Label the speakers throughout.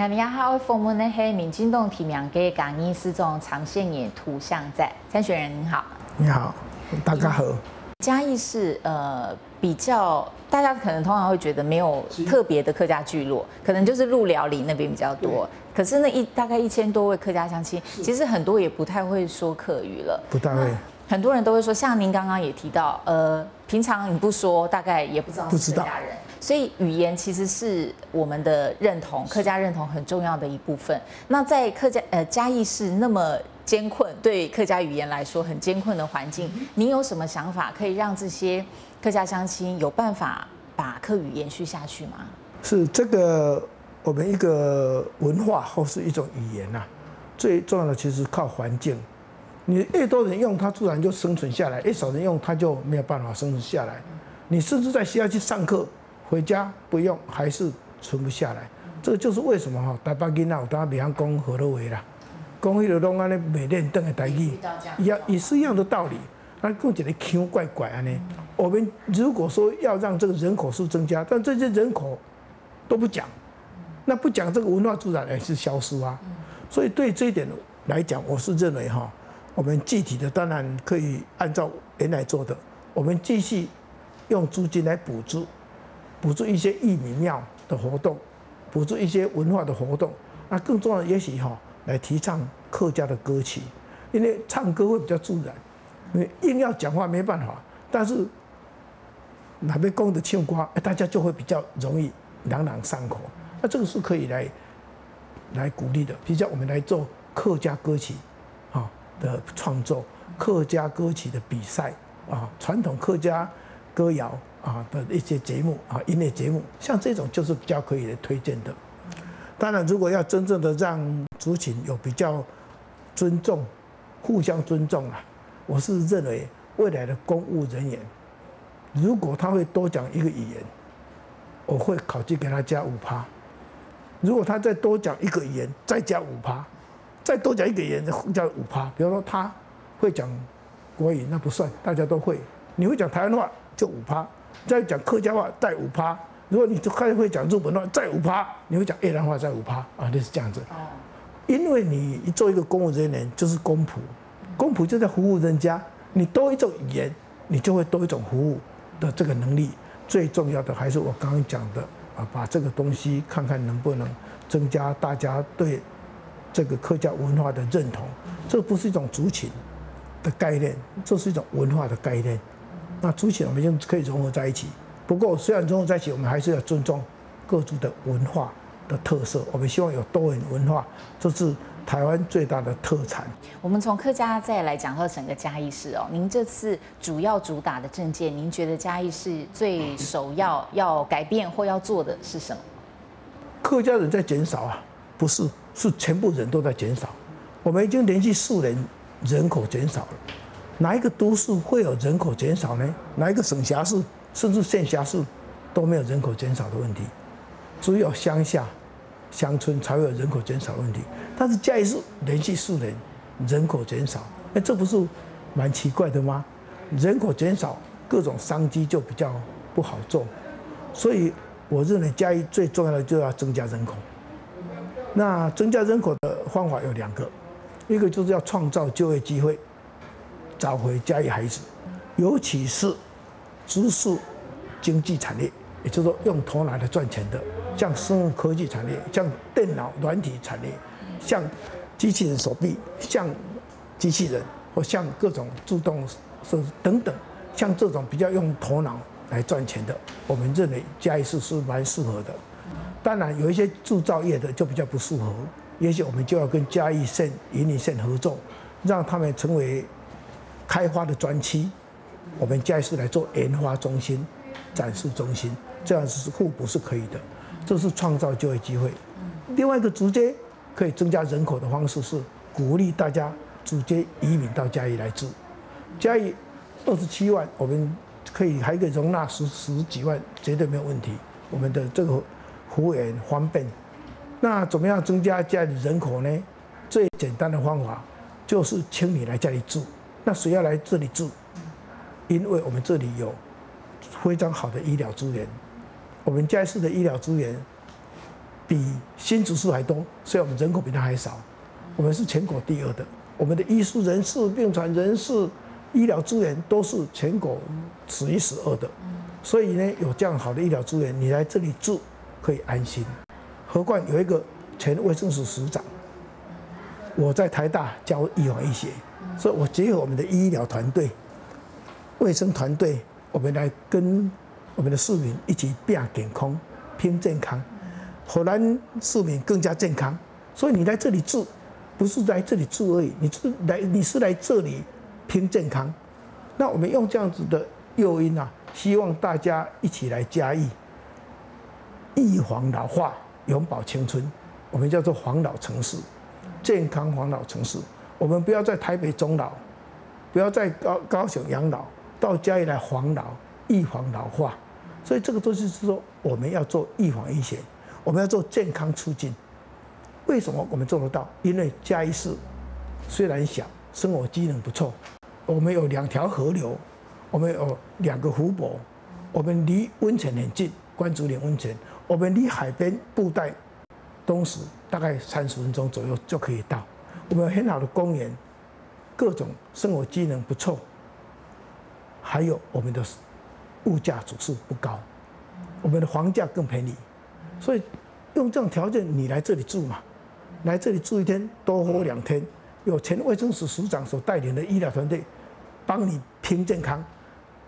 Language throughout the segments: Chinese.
Speaker 1: 看你好，访问的是民进党提名给嘉义市长长线野图像在参选人您好，
Speaker 2: 你好，大家好。
Speaker 1: 嘉义市比较大家可能通常会觉得没有特别的客家聚落，可能就是鹿寮里那边比较多。可是大概1000多位客家乡亲，其实很多也不太会说客语了，
Speaker 2: 不太会。
Speaker 1: 很多人都会说，像您刚刚也提到，平常你不说，大概也不知道是客家人。所以语言其实是我们的认同，客家认同很重要的一部分。那在嘉义市那么艰困，对客家语言来说很艰困的环境，您有什么想法可以让这些客家乡亲有办法把客语延续下去吗？
Speaker 2: 是这个，我们一个文化或是一种语言啊，最重要的其实靠环境。你越多人用，它自然就生存下来；越少人用，它就没有办法生存下来。你甚至在学校去上课，回家不用还是存不下来。这个就是为什么哈，台北囡仔有当袂晓讲河洛话啦，讲迄个拢安尼袂练登的台语，也是一样的道理。那讲一个腔怪怪安尼。我们如果说要让这个人口数增加，但这些人口都不讲，那不讲这个文化自然也是消失啊。所以对这一点来讲，我是认为哈，我们具体的当然可以按照原来做的，我们继续用租金来补助一些义民庙的活动，补助一些文化的活动。那更重要的，也许来提倡客家的歌曲，因为唱歌会比较自然。你硬要讲话没办法，但是哪边讲的唱歌，大家就会比较容易朗朗上口。那这个是可以来鼓励的。比如讲，我们来做客家歌曲的创作，客家歌曲的比赛传统客家歌谣的一些节目音乐节目，像这种就是比较可以推荐的。当然，如果要真正的让族群有比较尊重、互相尊重我是认为未来的公务人员，如果他会多讲一个语言，我会考虑给他加5%。如果他再多讲一个语言，再加5%，再多讲一个语言再加5%。比如说他会讲国语，那不算，大家都会。你会讲台湾话就5%，再讲客家话再5%。如果你就开始会讲日本话再5%，你会讲越南话再5%类似这样子。因为你做一个公务人员就是公仆，公仆就在服务人家，你多一种语言，你就会多一种服务的这个能力。最重要的还是我刚刚讲的把这个东西看看能不能增加大家对这个客家文化的认同。这不是一种族群的概念，这是一种文化的概念。那族群我们就可以融合在一起。不过虽然融合在一起，我们还是要尊重各族的文化的特色。我们希望有多元文化，这是台湾最大的特产。
Speaker 1: 我们从客家再来讲到整个嘉义市您这次主打的政见，您觉得嘉义市最首要改变或要做的是什么？
Speaker 2: 客家人在减少不是，是全部人都在减少。我们已经连续4年人口减少了。哪一个都市会有人口减少呢？哪一个省辖市甚至县辖市都没有人口减少的问题，只有乡下、乡村才会有人口减少的问题。但是嘉义市连续4年人口减少，这不是蛮奇怪的吗？人口减少，各种商机就比较不好做。所以我认为嘉义最重要的就要增加人口。那增加人口的方法有2个，一个就是要创造就业机会，找回嘉义孩子，尤其是知识经济产业，也就是说用头脑来赚钱的，像生物科技产业，像电脑软体产业，像机器人手臂，像机器人，或像各种自动设施等等，像这种比较用头脑来赚钱的，我们认为嘉义市是蛮适合的。当然有一些制造业的就比较不适合，也许我们就要跟嘉义县、云林县合作，让他们成为开发的专区，我们嘉义市来做研发中心、展示中心，这样是互补是可以的。这是创造就业机会。另外一个直接可以增加人口的方式是鼓励大家直接移民到嘉义来住。嘉义27万，我们还可以容纳十几万，绝对没有问题。我们的这个服务员方便。那怎么样增加嘉义人口呢？最简单的方法就是请你来家里住。那谁要来这里住？因为我们这里有非常好的医疗资源，我们嘉义市的医疗资源比新竹市还多，所以我们人口比它还少。我们是全国第2的，我们的医师人士、病床人士、医疗资源都是全国数1数2的。所以呢，有这样好的医疗资源，你来这里住可以安心。何况有一个前卫生署署长，我在台大教预防医学，所以我结合我们的医疗团队、卫生团队，我们来跟我们的市民一起拼健康、拼健康，让咱市民更加健康。所以你来这里住，不是来这里住而已，你是来这里拼健康。那我们用这样子的诱因啊，希望大家一起来嘉义，预防老化，永葆青春。我们叫做防老城市，健康防老城市。我们不要在台北终老，不要在高雄养老，到嘉义来防老，预防老化。所以这个都是说我们要做预防医学，我们要做健康促进。为什么我们做得到？因为嘉义市虽然小，生活机能不错，我们有2条河流，我们有2个湖泊，我们离温泉很近，关竹岭温泉，我们离海边布袋东石大概30分钟左右就可以到。我们有很好的公园，各种生活机能不错，还有我们的物价指数不高，我们的房价更便宜，所以用这种条件，你来这里住嘛，来这里住1天，多活2天，有前卫生署署长所带领的医疗团队帮你拼健康，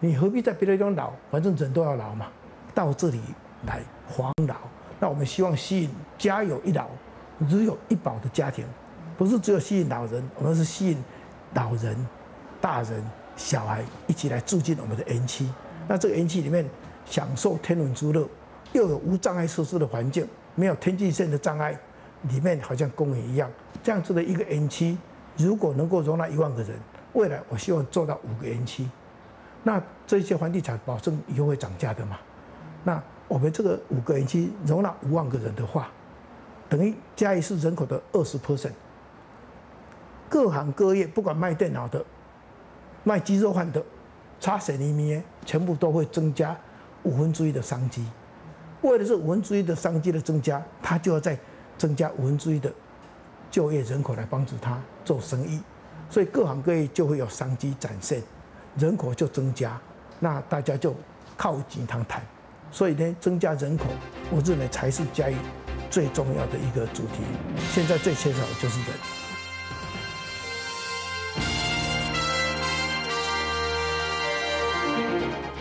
Speaker 2: 你何必在别的地方老？反正人都要老嘛，到这里来防老。那我们希望吸引家有一老，如有一宝的家庭，不是只有吸引老人，我们是吸引老人、大人、小孩一起来住进我们的园区。那这个园区里面享受天伦之乐，又有无障碍设施的环境，没有天际线的障碍，里面好像公园一样。这样子的一个园区，如果能够容纳1万个人，未来我希望做到5个园区。那这些房地产保证以后会涨价的嘛？那我们这个5个园区容纳5万个人的话，等于嘉义市人口的20%。各行各业，不管卖电脑的、卖鸡肉饭的、擦水泥米的，全部都会增加1/5的商机。为了这1/5的商机的增加，他就要再增加1/5的就业人口来帮助他做生意，所以各行各业就会有商机展现，人口就增加，那大家就靠近谈谈。所以呢，增加人口，我认为才是嘉义最重要的一个主题。现在最缺少的就是人。